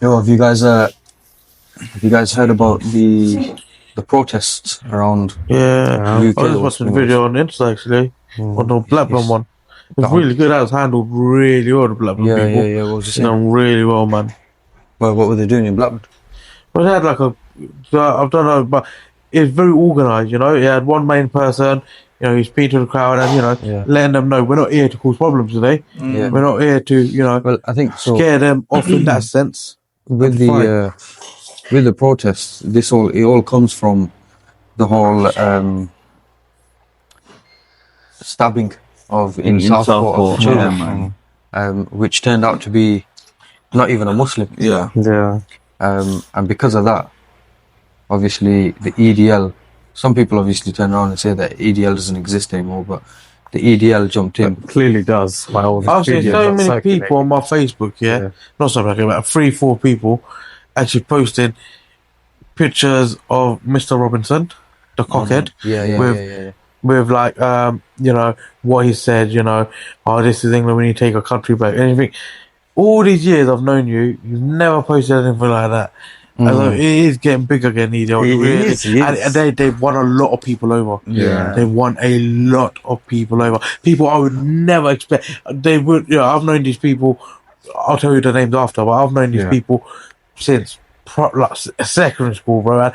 Yo, have you guys heard about the protests around UK? I just watched a video on Insta actually, on the Blackburn one. It's really good. That was handled really well, the Blackburn people. Yeah. What was you saying? Done really well, man. Well, what were they doing in Blackburn? Well, they had like I don't know, but it's very organised, you know. He had one main person, you know, he's speaking to the crowd and, you know, letting them know we're not here to cause problems today. Yeah. We're not here to, you know, Well, I think so. Scare them off in that sense. With the protests, it all comes from the whole stabbing in Southport of children, which turned out to be not even a Muslim. Yeah. And because of that, obviously the EDL. Some people obviously turn around and say that EDL doesn't exist anymore, but the EDL jumped in. It clearly does. I've seen so many people on my Facebook, not something like about 3-4 people actually posting pictures of Mr. Robinson, the cockhead, with like you know what he said, you know, oh, this is England when you take a country back. Anything. All these years I've known you've never posted anything like that. Although it is getting bigger again, and they've won a lot of people over. Yeah, they've won a lot of people over. People I would never expect. They would. You know, I've known these people. I'll tell you the names after, but I've known these people since like secondary school, bro. And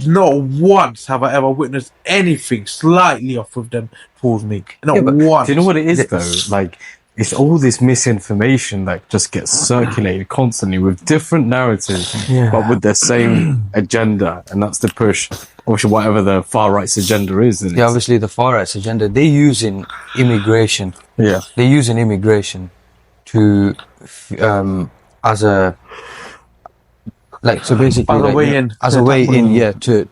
not once have I ever witnessed anything slightly off with them towards me. Not once. Do you know what it is though? Like, it's all this misinformation that just gets circulated constantly with different narratives, but with the same agenda, and that's the push, or whatever the far right's agenda is. Yeah, obviously the far right's agenda. They're using immigration. Yeah, they're using immigration to as a so basically as a way in, to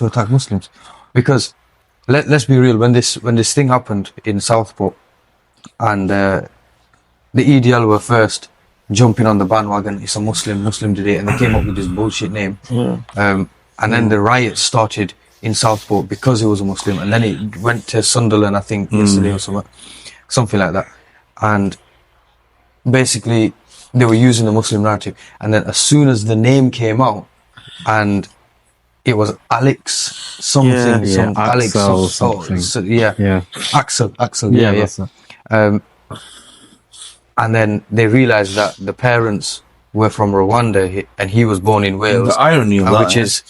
attack Muslims, because let's be real. When this thing happened in Southport. And the EDL were first jumping on the bandwagon. It's a Muslim did it, and they came up with this bullshit name. And then the riots started in Southport because it was a Muslim, and then it went to Sunderland, I think, yesterday or something like that. And basically, they were using the Muslim narrative. And then as soon as the name came out, and it was Alex something, Axel, Axel. And then they realized that the parents were from Rwanda and he was born in Wales. The irony of that,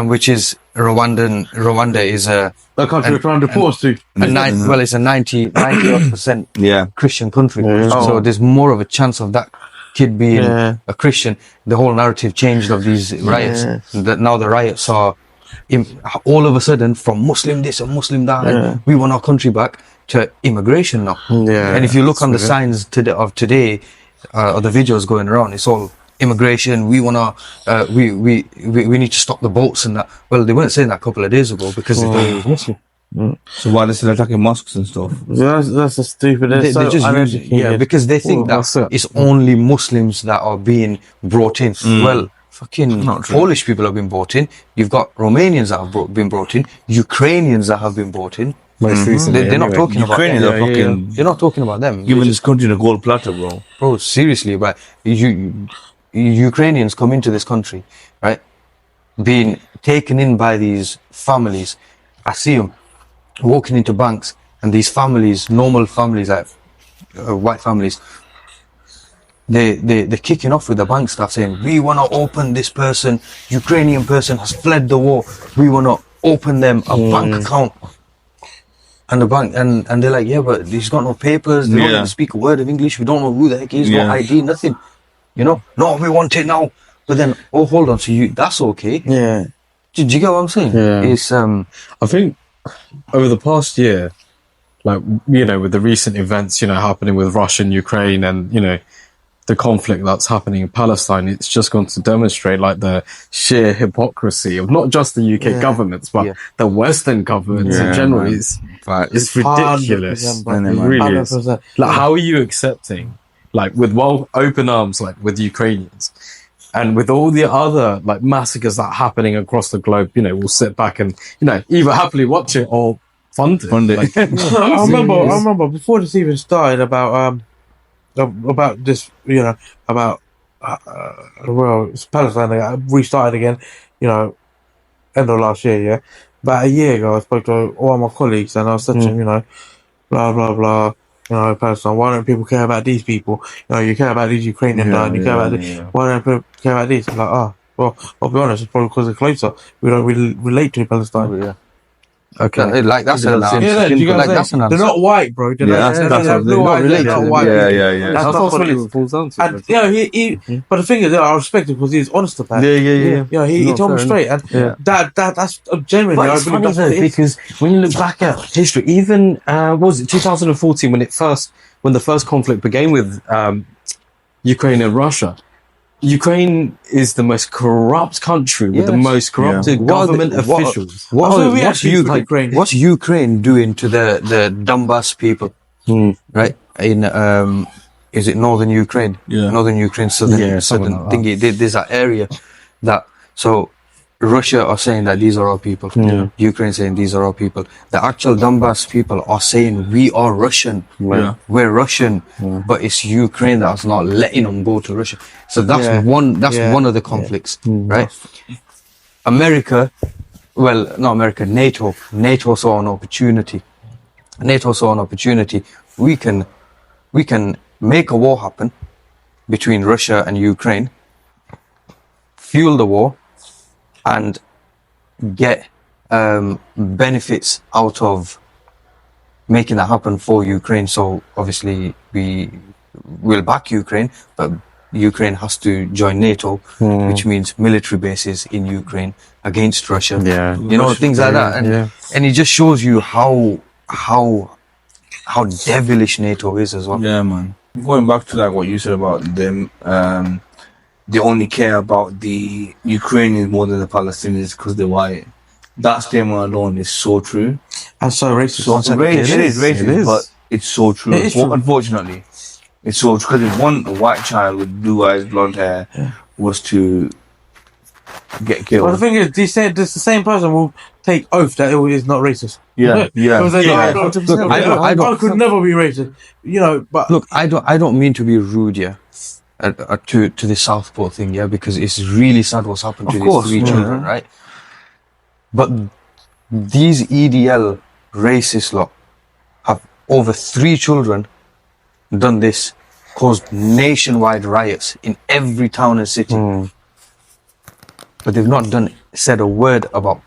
which is Rwanda is a country we're trying to deport us to. It's a 90% Christian country. So there's more of a chance of that kid being a Christian. The whole narrative changed of these riots. That now the riots are all of a sudden from Muslim this and Muslim that, and we want our country back, to immigration now. And if you look on the signs today, or the videos going around, it's all immigration. We wanna we need to stop the boats and that. Well, they weren't saying that a couple of days ago because they thought it was Muslim. So why they're still attacking mosques and stuff? That's a stupid. Because they think that it's only Muslims that are being brought in. Well, fucking Polish people have been brought in. You've got Romanians that have been brought in. Ukrainians that have been brought in. Most recently, they're not talking about them. They're not talking about them. Giving this country the gold platter, bro. Bro, seriously, right? Ukrainians come into this country, right? Being taken in by these families. I see them walking into banks, and these families, normal families, like white families, they're kicking off with the bank staff saying, we want to open this person, Ukrainian person has fled the war, we want to open them a bank account. And the bank, and they're like, yeah, but he's got no papers, they don't even speak a word of English, we don't know who the heck he is, no ID, nothing. You know? No, we want it now. But then, oh, hold on, so that's okay. Yeah. Do you get what I'm saying? Yeah. It's, I think over the past year, like, you know, with the recent events, you know, happening with Russia and Ukraine and, you know, the conflict that's happening in Palestine, it's just going to demonstrate like the sheer hypocrisy of not just the UK governments, but the Western governments in general. It's ridiculous. It really is. Like, how are you accepting, like, with open arms, like with Ukrainians, and with all the other like massacres that are happening across the globe, you know, we'll sit back and, you know, either happily watch it or fund it. Like, I remember before this even started about this, you know, about well, it's Palestine. They restarted again. You know, end of last year. Yeah, about a year ago, I spoke to all my colleagues, and I said to them, you know, blah blah blah. You know, Palestine. Why don't people care about these people? You know, you care about these Ukrainian dying. You care about this. Why don't people care about this? I'm like, well, I'll be honest. It's probably because they're closer. We don't really relate to Palestine. Oh, yeah. Okay, like that's an they're not white, bro. They're not blue eyes. They're not white. Yeah. That's what it falls down to. And you know, he but the thing is, I respect him because he's honest about it. Yeah. You know, he told me straight, and that's genuinely. But it's funny though, because when you look back at history, even what was it 2014 when the first conflict began with Ukraine and Russia. Ukraine is the most corrupt country with the most corrupted government officials. What's Ukraine doing to the Donbas people? Right? In is it northern Ukraine? Yeah. Northern Ukraine, southern thingy. There's that area that Russia are saying that these are our people. Ukraine saying these are our people. The actual Donbas people are saying we are Russian. We're Russian, but it's Ukraine that's not letting them go to Russia. So that's one of the conflicts, right? America, well, not America, NATO saw an opportunity. We can make a war happen between Russia and Ukraine, fuel the war, and get benefits out of making that happen for Ukraine. So obviously we will back Ukraine, but Ukraine has to join NATO, which means military bases in Ukraine against Russia. You know, things like that. And it just shows you how devilish NATO is as well. Yeah, man. Going back to like what you said about them, they only care about the Ukrainians more than the Palestinians because they're white. That statement alone is so true. And so racist. It is racist, but it's so true. Unfortunately, it's so true because if one white child with blue eyes, blonde hair was to get killed. Well, the thing is, the same person will take oath that it is not racist. Yeah. I could never be racist. You know, but look, I don't mean to be rude, to the Southport thing, because it's really sad what's happened to these three children, right? But these EDL racist lot have over 3 children done this, caused nationwide riots in every town and city. But they've not said a word about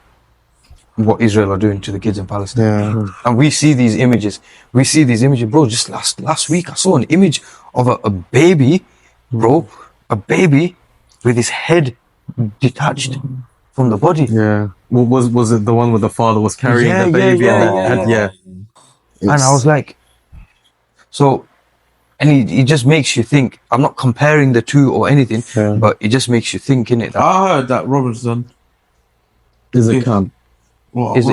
what Israel are doing to the kids in Palestine. And we see these images. Bro, just last week I saw an image of a baby, bro, a baby with his head detached from the body. Was it the one where the father was carrying the baby? And I was like, so, and it just makes you think. I'm not comparing the two or anything, but it just makes you think, innit? I heard that Robinson is a cunt. Is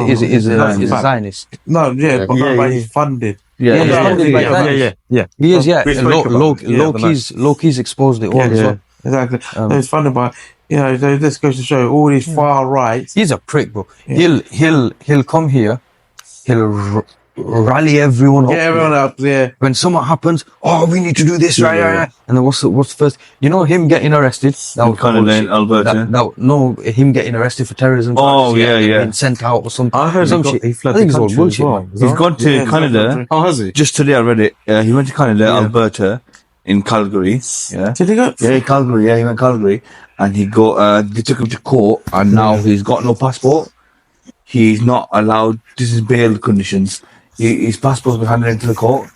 a Zionist? No, but he's funded. He is, Loki's exposed it all as well. Exactly. It's funded by, this goes to show all these far rights. He's a prick, bro. He'll come here, he'll rally everyone up. Get everyone up, When something happens, we need to do this, right. And then what's the first? You know him getting arrested? That was Canada and Alberta. Him getting arrested for terrorism. Being sent out or something. I heard he fled I think the it's all country bullshit. as well. Man. He's gone to Canada. Oh, has he? Just today I read it. He went to Canada, Alberta, in Calgary. Did he go? Yeah, Calgary. Yeah, he went Calgary, and they took him to court, and now he's got no passport. He's not allowed. This is bail conditions. His passport's been handed into the court.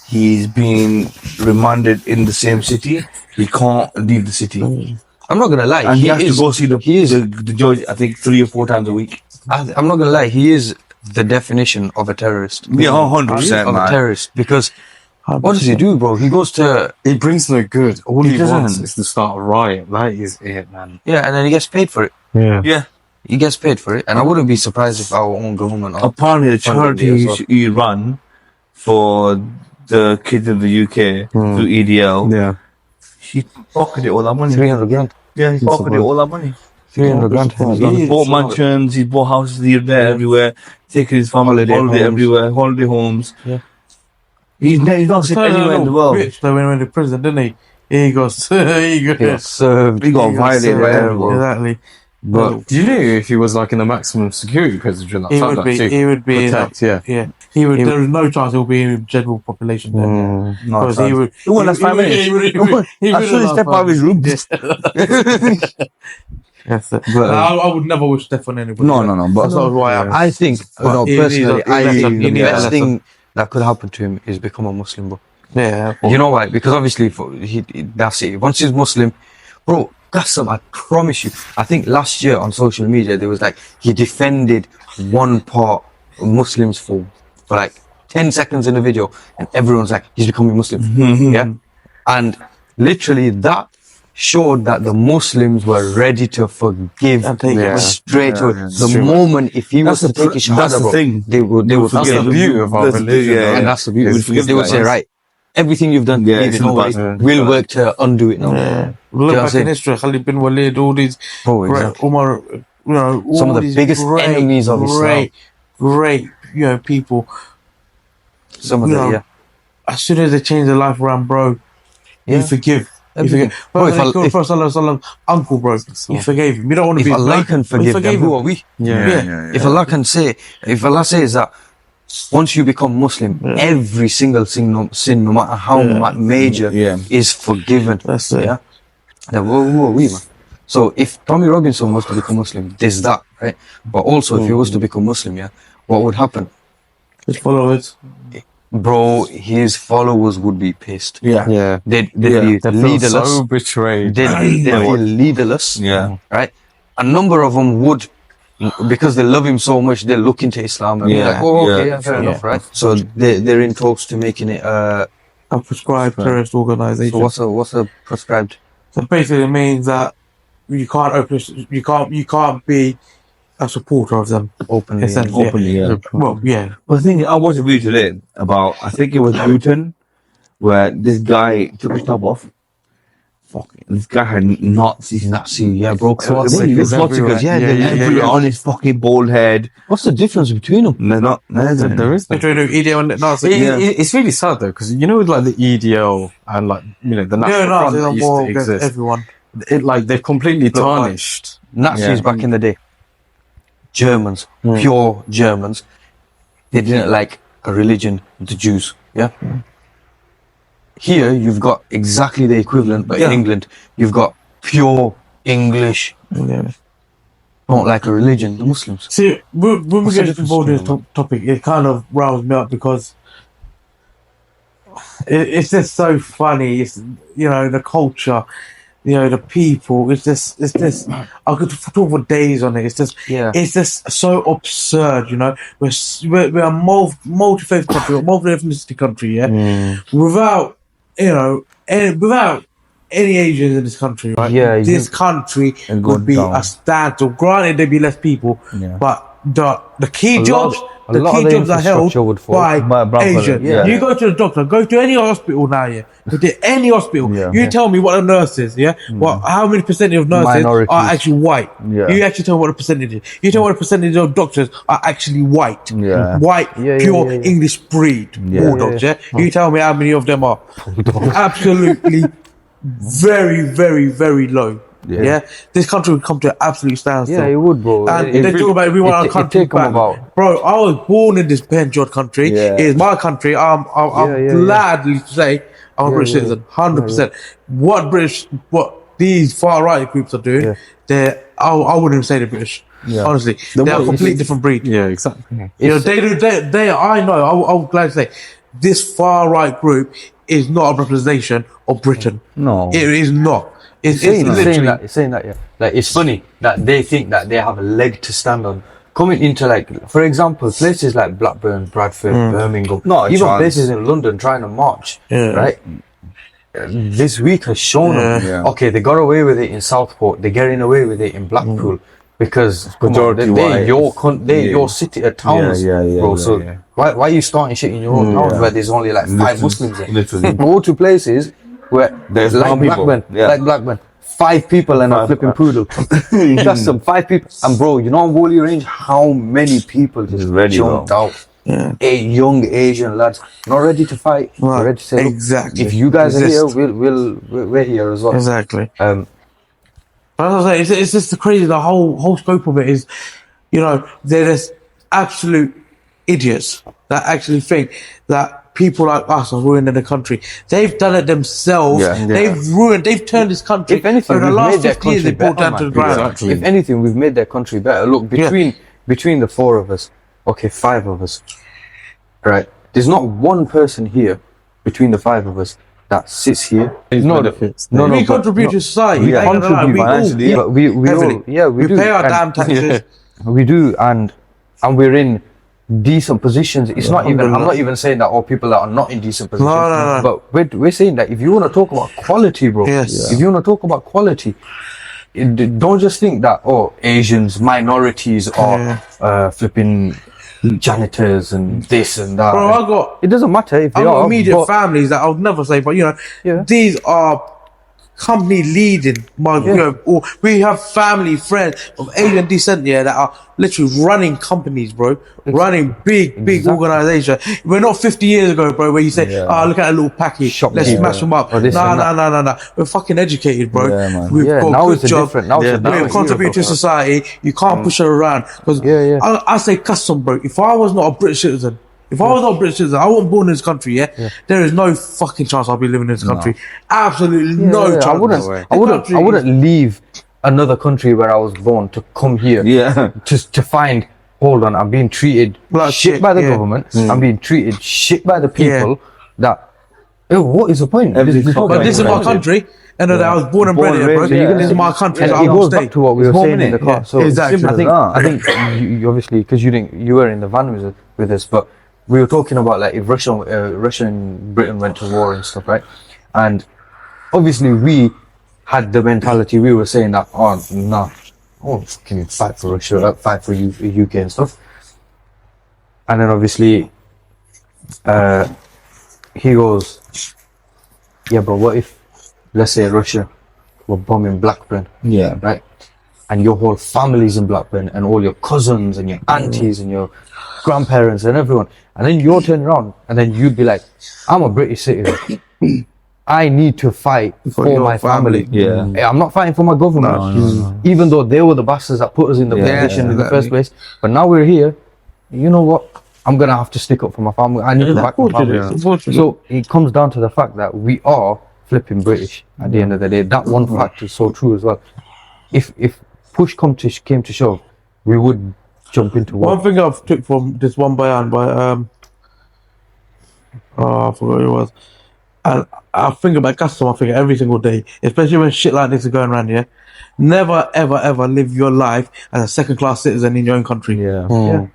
He's been remanded in the same city. He can't leave the city. I'm not gonna lie. And he has to go see the judge, I think, 3 or 4 times a week. I'm not gonna lie. He is the definition of a terrorist. Yeah, 100%, of man. a terrorist, because what does he do, bro? He goes to. It brings no good. All he doesn't. wants is to start a riot. That is it, man. Yeah, and then he gets paid for it. Yeah. He gets paid for it, and I wouldn't be surprised if our own government. Apparently, the charity he run for the kids in the UK through EDL, he pocketed all that money. 300 grand. Yeah, he pocketed all that money. 300 grand. He bought mansions, he bought houses here, there, everywhere, taking his family holiday everywhere, holiday homes. Yeah. He's not sick anywhere in the world. Rich, though, when he went to prison, didn't he? He got served. He got violated, whatever. Exactly. But do you know if he was like in a maximum security prison during that He time? would like, be. to He would be. protect, yeah. He would. There is no chance he'll be in general population there. No, Because he would. He won't last 5 minutes. As soon as he step out of his room. Yes, But, I would never wish death on anybody. no. But That's not who I am. I think, But he personally, needs a I lesson. think He the needs a best lesson. thing that could happen to him is become a Muslim, bro. Yeah. You know why? Because obviously, that's it. Once he's Muslim, bro, I promise you. I think last year on social media, there was like, he defended one part of Muslims for like 10 seconds in the video, and everyone's like, he's becoming Muslim. Yeah. And literally that showed that the Muslims were ready to forgive And take it. straight away. The true. moment, if he was That's to take his shahada, that's the bro, thing. they would That's forgive the him. beauty of our That's the- religion. yeah, right? And that's the beauty. We forgive They would say, guys. right, everything you've done, Yeah, leave it's it, no in the worries. past. We'll work to undo it now. Yeah. You know Look what I'm back in saying? history, Khalid bin Walid, all these Bro, great, exactly. Umar, all Some of the these biggest enemies of Islam. great, people. Some of You them, know, yeah. As soon as they change their life around, bro, Yeah. you forgive. You Everything. forgive. Bro, Bro, if they I- killed if- Prophet Sallallahu uncle, bro. You forgave him. You don't want to If be Allah black, can but you forgive them, forgave who him. are we? Yeah. If Allah can say, if Allah says that once you become Muslim, every single sin, no matter how major, Yeah. is forgiven. That's it. Yeah. Then who are we, man? So if Tommy Robinson was to become Muslim, there's that, right? But also, if he was to become Muslim, yeah, what would happen? His followers. Bro, his followers would be pissed. Yeah. Yeah. They'd They be feel leaderless. so betrayed. They'd feel leaderless. Yeah. Right? A number of them would, because they love him so much, they look into Islam and be Yeah, like, oh, okay, yeah, fair yeah. enough, right? So they're in talks to making it, A prescribed terrorist organization. so what's a prescribed? So basically, it means that you can't be a supporter of them. Openly. Essentially. Openly, yeah. Well, yeah. But the thing is, I watched a video today about, I think it was Newton, where this guy took his top off. Fucking, this guy had Nazi, Yeah, bro. Swastikas everywhere. Yeah. on his fucking bald head. What's the difference between them? There's not, There is. Between the EDO and Nazi. It's really sad though, because you know, with like the EDL and like the National Yeah, Front Nazis that are used more to against exist, everyone. they've completely tarnished. Nazis back in the day, Germans, pure Germans, they didn't like a religion, the Jews. Yeah. Here you've got exactly the equivalent, but in England you've got pure English. Yeah. Don't like a religion, the Muslims. See, when we What's the get difference involved in this between topic, it kind of riles me up because it's just so funny. It's the culture, the people. It's just I could talk for days on it. It's just it's just so absurd. We're a multi-faith country, multi-ethnicity country. Yeah, without without any Asians in this country, right? Yeah, this country And would be down. a standstill. Granted, there'd be less people, Yeah. but the key jobs, a lot of the jobs are held infrastructure would fall by by brown collar, Asian. yeah. You go to the doctor, go to any hospital now, go to any hospital. Yeah. You tell me what a nurse is, how many percentage of nurses Minorities. are actually white? Yeah. You actually tell me what the percentage is. You tell me what the percentage of doctors are actually white. Yeah. White, pure English breed bulldogs. Yeah. You tell me how many of them are absolutely very, very, very low. Yeah. This country would come to an absolute standstill. Yeah, it would, bro. And they talk about we want our country take 'em back. about. Bro, I was born in this Benjot country. Yeah. It is my country. I'm gladly to say I'm a British citizen, 100%. What these far right groups are doing, I wouldn't even say they're British. Honestly, they're a completely different breed. Yeah, exactly. They I know. I would gladly say this far right group is not a representation of Britain. No. It is not. It's saying literally. that, yeah. Like, it's funny that they think that they have a leg to stand on. Coming into, like, for example, places like Blackburn, Bradford, Birmingham, Not a even chance. places in London trying to march, Yeah. right? This week has shown them, Yeah. okay, they got away with it in Southport, they're getting away with it in Blackpool, because Majority they're white. your city, towns, Yeah, bro. yeah, So yeah. why are you starting shit in your own towns where there's only like 5 Muslims there? Literally. Go to places where There's like more people. Blackburn, Yeah. like Blackburn, 5 people and a flipping poodle. That's some 5 people. And bro, on Woolley Range, how many people just It's ready, jumped bro. out? young Asian lads, not ready to fight, Right. ready to say, look, Exactly. if you guys are here, Resist. we're here as well. Exactly. But as I say, it's just the crazy. The whole scope of it is, you know, they're just absolute idiots that actually think that people like us are ruining the country. They've done it themselves. Yeah. They've turned this country. If anything, over the we've last made their 50 years, they country brought down better, to the man. ground. Exactly. If anything, we've made their country better. Look, between the four of us, okay, five of us, right? There's not one person here between the five of us that sits here. We contribute to society. Yeah. Ain't gonna lie, we all- Financially, But we heavily. all, we do. pay our And- damn taxes. We do, and we're in decent positions. It's not even. I'm not even saying that all people that are not in decent positions. No. But we're saying that if you want to talk about quality, bro. Yes. If you want to talk about quality, don't just think that Asians, minorities are flipping janitors and this and that. Bro, It doesn't matter if they I've got are. immediate but- families that I'll never say, but you know, these are company leading. You know, or we have family, friends of Asian descent here that are literally running companies, bro. Running big organizations. We're not 50 years ago, bro, where you say, look at a little package, let's smash them up. Or this and No. We're fucking educated, bro. Yeah, man. We've got now a it's good a job. different. Now it's a We've different contributed to era. society. You can't push her around. Because I say custom, bro. If I was not a British citizen, I wasn't born in this country, there is no fucking chance I'll be living in this country. Absolutely no chance. I wouldn't leave another country where I was born to come here. Yeah. To find. Hold on, I'm being treated Like shit shit, by the government. I'm being treated shit by the people. That. What is the point? Everything's There's no fucking But this is my country, and I was born and bred here, bro. This is my country. And So it I'm goes gonna back stay. to what we were It's saying in home, the car. innit? So Exactly. I think you obviously, because you were in the van with us, but we were talking about like if Russia and Britain went to war and stuff, right? And obviously we had the mentality. We were saying that, can you fight for Russia, fight for UK and stuff. And then obviously, he goes, yeah, but what if, let's say Russia were bombing Blackburn, Yeah. right? And your whole family's in Blackburn, and all your cousins and your aunties and your grandparents and everyone, and then you're turning around, and then you'd be like, I'm a British citizen. I need to fight for your my family. Yeah. I'm not fighting for my government, No. even though they were the bastards that put us in the position in the first place. But now we're here. You know what? I'm gonna have to stick up for my family. I need to back my family. So it comes down to the fact that we are flipping British at the end of the day. That one fact is so true as well. If push came to shove, we would jump into war. One thing I've took from this one bayan by I forgot who it was, and I think about custom. I think every single day, especially when shit like this is going around. Yeah, never ever live your life as a second class citizen in your own country. Yeah.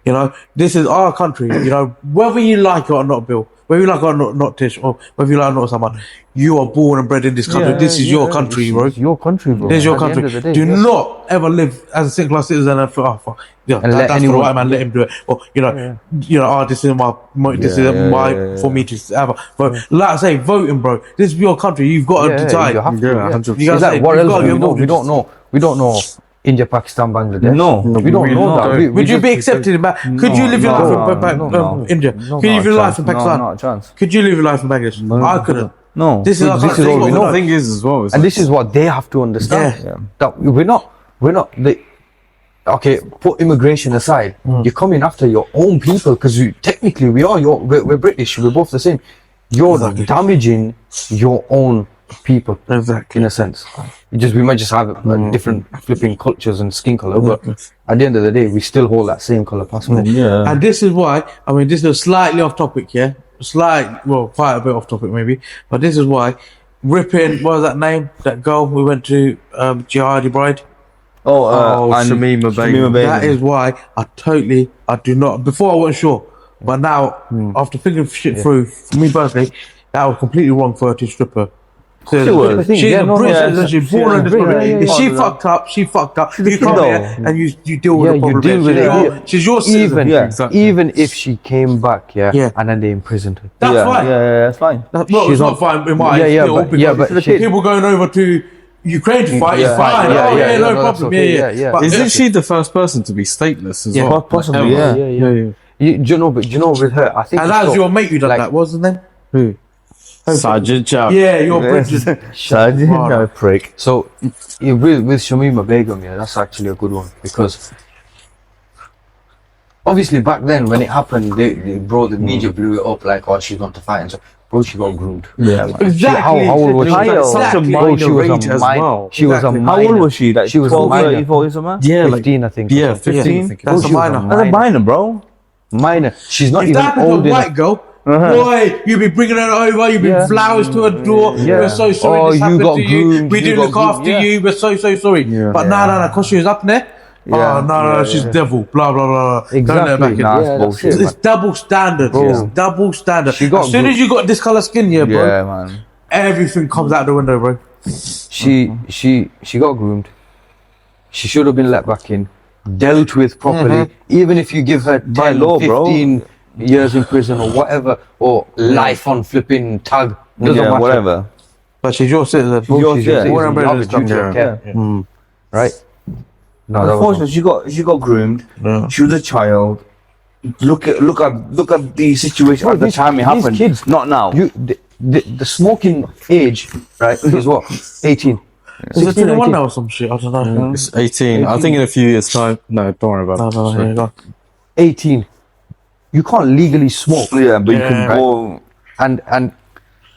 You know, this is our country. You know, whether you like it or not, Bill, whether you like it or not, Tish, or whether you like it or not, someone, you are born and bred in this country. This is your country, bro. It's your country, bro. This is your At the end country. of the day, Do not ever live as a second class citizen and feel, oh fuck, And let that's for the anyone- white man. Let him do it. Or this is my for me to have. But like I say, voting, bro. This is your country. You've got to decide. You have to. Yeah, 100%. You It's gotta like, what you've else gotta do get we know? involved We in don't know. We don't know India, Pakistan, Bangladesh. No. we don't know that. Would you just- be accepted in Could you live your life in India? No, Could you live your life in No, Pakistan? not a chance. Could you live your life in Bangladesh? I couldn't. No. This is our This is country. all we What know. The thing is as well, And this is what they have to understand. Yeah. That we're not okay, put immigration aside. You're coming after your own people because technically we're British. We're both the same. You're damaging your own people. Exactly. In a sense, we might just have different flipping cultures and skin color, but at the end of the day, we still hold that same color passport. Yeah. And this is why, I mean, this is slightly off topic, yeah? Quite a bit off topic maybe. But this is why, ripping, what was that name? That girl we went to, Jihadi Bride? And Shamima Begum. That is why I do not, before I wasn't sure. But now, after thinking shit through, for me personally, that was completely wrong for her to strip her. She was. She's a British citizen, she's born in this country. If she yeah. fucked up, she fucked up. You kid come though. here and you deal with the you problem. deal with it. She's your citizen. Even if she came back, Yeah. and then they imprisoned her. That's fine. Yeah, that's fine. Well, She's it's not fine in my eyes. but People going over to Ukraine to fight is fine. No that's problem. okay, yeah. yeah. But Isn't she the first person to be stateless as well? Possibly, Ever? yeah. do you know? But do you know with her? I think. And it's that was so- your mate who done like- that, wasn't it? Who? Sergeant Chow. Yeah, your Bridget. Sergeant, no prick. So with Shamima Begum, yeah, that's actually a good one because obviously back then when it happened, the media blew it up like, oh, she's not to fight, and so, bro, she got groomed. Yeah, man. Exactly. How old was she? Child. Such a Exactly. minor She was rage a as minor. well. She was a Exactly. minor. How old was she? Like She was 12, a minor. 13, 14 something? Yeah, 15, I think. yeah, or something. 15. I think it That's was. a She was minor. That's a minor, bro. Minor. She's not If even that happened to old a enough. white girl, Uh-huh. boy, you'd be bringing her over, you'd be Yeah. flowers to her door. Yeah. We're so sorry Oh, this you happened got to you. groomed, We you didn't got look groomed. after Yeah. you. We're so sorry. Yeah. But no, because she was up there. Yeah. Oh, no, she's devil. Blah, blah, blah. Don't let her Exactly. back in. Nah, Yeah, it's that's bullshit, it. It's double standard. Bro. It's double standard. She got As soon good- as you got this color skin, yeah, bro, Yeah, man. everything comes out the window, bro. She got groomed. She should have been let back in, dealt with properly. Even if you give her 10, By law, bro. 15 years in prison or whatever, or life on flipping tag, doesn't Yeah, matter. whatever. But she's your citizen. Bro, Yours, she's yeah. your citizen. Warren You have Brothers a duty of come care. here. Right? No, that was Unfortunately, she got groomed. Yeah. She was a child. Look at the situation Bro, at the these- time it these happened. kids- Not now. the smoking age, right, is what? 18. Is it 16, 21 18. now or some shit? I don't know. It's 18. I think in a few years' time. No, don't worry about No, it. here you go. 18. You can't legally smoke. Yeah, but you Yeah. can go. And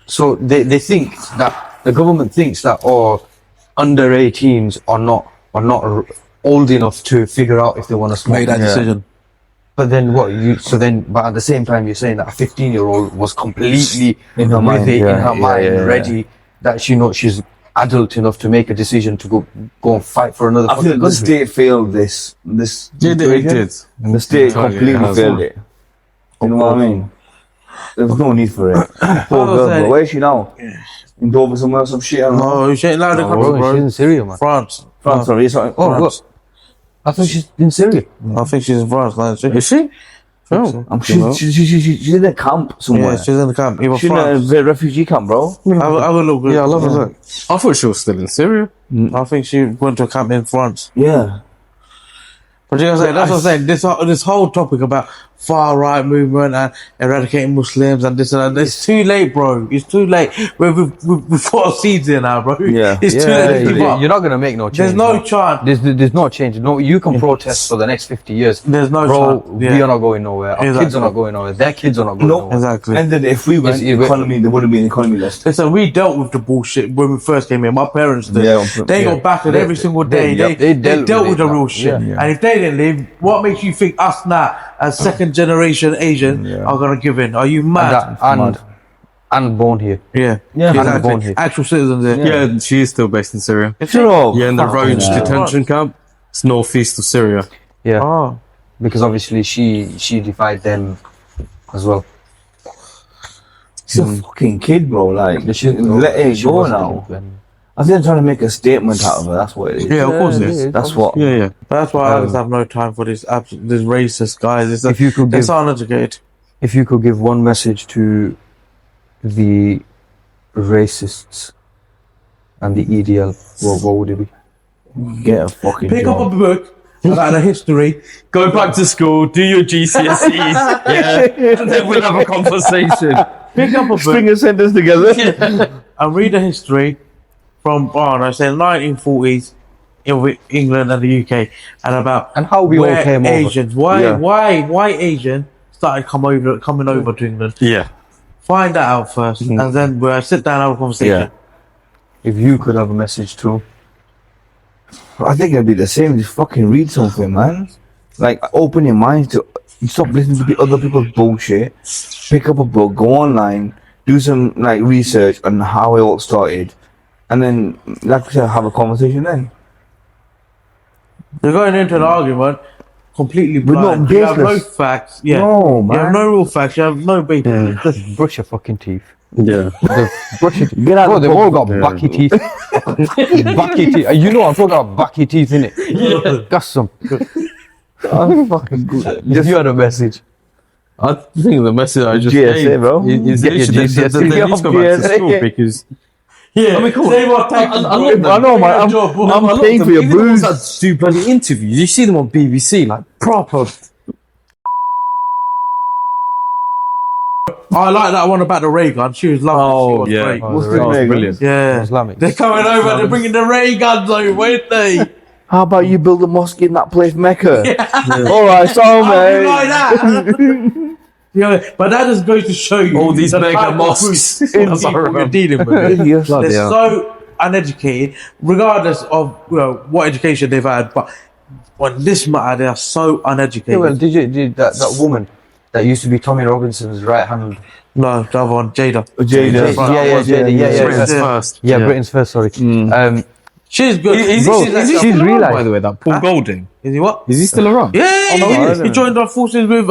so they think that the government thinks that under 18s are not old enough to figure out if they want to smoke. Make that Yeah. decision. But then but at the same time you're saying that a 15-year-old was completely In her mind, in yeah, her yeah, mind, yeah, yeah. ready, that she's adult enough to make a decision to go and fight for another I fucking feel the country. state failed this. Yeah, they situation. did. The state Entirely, completely it has. failed it. You know what I mean? There's no need for it. Poor girl, saying- but where is she now? In Dover somewhere, or some shit. I don't know. No, she ain't allowed to come Bro, to, she's bro. in Syria, man. France. France, sorry, something. Oh, France. what? I thought she's in Syria. I think she's in France now, isn't she? Is she? Oh. She's in a camp somewhere. Yeah, she's in the camp. Even She's in France. a refugee camp, bro. I will look good. Yeah, I love her. I thought she was still in Syria. I think she went to a camp in France. Yeah. But you know what I'm saying? That's what I'm saying. This whole topic about far right movement and eradicating Muslims and this and that. It's too late, bro. It's too late. We've got seeds in now, bro. Yeah. It's too late to give up. You're not going to make no change. There's no man. chance. There's no change. No, you can protest for the next 50 years. There's no Bro, chance. Yeah. we are not going nowhere. Our kids Exactly. are not going nowhere. Their kids are not going No. nowhere. Exactly. And then if we went It's- economy, there wouldn't be an economy list. Listen, we dealt with the bullshit when we first came here. My parents did. Yeah, They yeah. got battered They- every single day. they- They they dealt with the it real now. shit. Yeah. And if they didn't leave, what makes you think us now, as second generation Asian, are gonna give in? Are you mad? And born here. Yeah. Yeah. And Exactly. born here. Actual citizens here. Yeah, she is still based in Syria. Shut up. Yeah, in the Fucking Riots hell. detention camp. It's northeast of Syria. Yeah. Oh. Because obviously she defied them as well. She's a fucking kid, bro. Like, She- let it she go wasn't now. even- I think they're trying to make a statement out of her. That's what it is. Yeah, of course it is. That's what. Yeah, yeah. That's why I just have no time for these these racist guys. It's If you could they're give- so uneducated. If you could give one message to the racists and the EDL, what would it be? Get a fucking Pick job. up a book about the history. Go back to school, do your GCSEs, yeah, and then we'll have a conversation. Pick up a book String a sentence together. and read the history from, I say, 1940s in England and the UK, and about And how we all where came over. Asians, Yeah. why Asian started coming over to England. Yeah. Find that out first, and then we'll sit down and have a conversation. If you could have a message too. I think it'd be the same. Just fucking read something, man. Like, open your mind to stop listening to other people's bullshit. Pick up a book, go online, do some like research on how it all started, and then, like I said, have a conversation then. You're going into an argument completely But not blind. You have no baseless. facts. Yeah. No, You have man. no real facts. You have no basis. Just brush your fucking teeth. Yeah. Brush your teeth. Get out Bro, of the they've all pub. got backy teeth. Backy teeth. You know I'm talking about backy teeth, innit? Yeah. Got some. I'm fucking good. If you had a message. I think the message I just GSA, gave bro. is Get your literally that GSA. they need to go back to GSA. school because Yeah. I mean, come on. Say what thank you, I bro. love them. I know, man. Good job, bro. I'm I love paying them. for your Even the ones booze. that do bloody interviews. You see them on BBC, like proper I like that one about the ray gun. She was lovely. She was yeah. great. What's that was brilliant. Yeah. Islamic. They're coming over. They're bringing the ray guns over, weren't they? How about you build a mosque in that place, Mecca? All right, so How do mate. you like that? Yeah, but that just goes to show you All these the mega type of mosques. people you're dealing with. Idiots. They're hell. so uneducated, regardless of what education they've had. But on this matter, they are so uneducated. Yeah, well, did that woman that used to be Tommy Robinson's right hand? No, the other one, Jada. Jada. Britain's Yeah. first. Yeah, Britain's first. Sorry. She's good. Is Bro, he she's still around, realised- by the way, that Paul Golding? Is he what? Is he still around? Yeah, he joined our forces with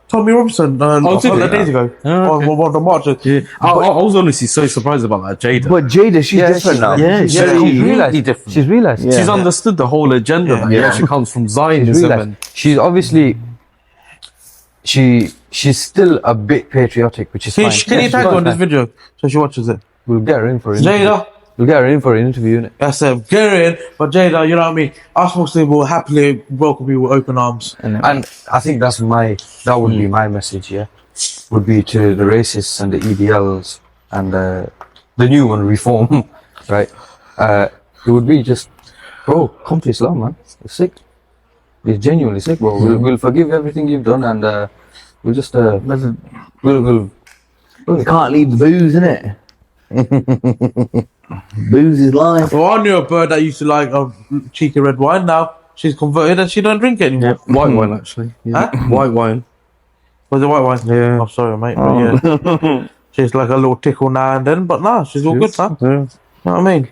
Tommy Robinson a did couple he? of days ago. Oh, okay. On one of the marches. Yeah. I was honestly so surprised about that, Jada. But Jada, she's different now. She's realised. She's realised. Yeah. She's understood the whole agenda that Yeah. actually comes from She's Zionism. realised. She's obviously. She's still a bit patriotic, which is fine. Can you tag her on this video so she watches it? We'll get her in for an interview. Jada, We'll get her in for an interview, innit? that's it. Get her in. But Jada, you know what I mean? Us Muslims will happily welcome you with open arms. And I think that would be my message, yeah. Would be to the racists and the EDLs and the new one, Reform, right? It would be just, bro, come to Islam, man. It's sick. It's genuinely sick, bro. We'll forgive everything you've done and we'll just, we'll You can't leave the booze, innit? Booze is life. Well, I knew a bird that used to like cheeky red wine. Now she's converted and she don't drink it anymore. White wine, actually. Yeah. White wine. Was it white wine? Yeah. I'm sorry, mate. But yeah. She's like a little tickle now and then, but nah, she's all good now. Yeah. You know what I mean?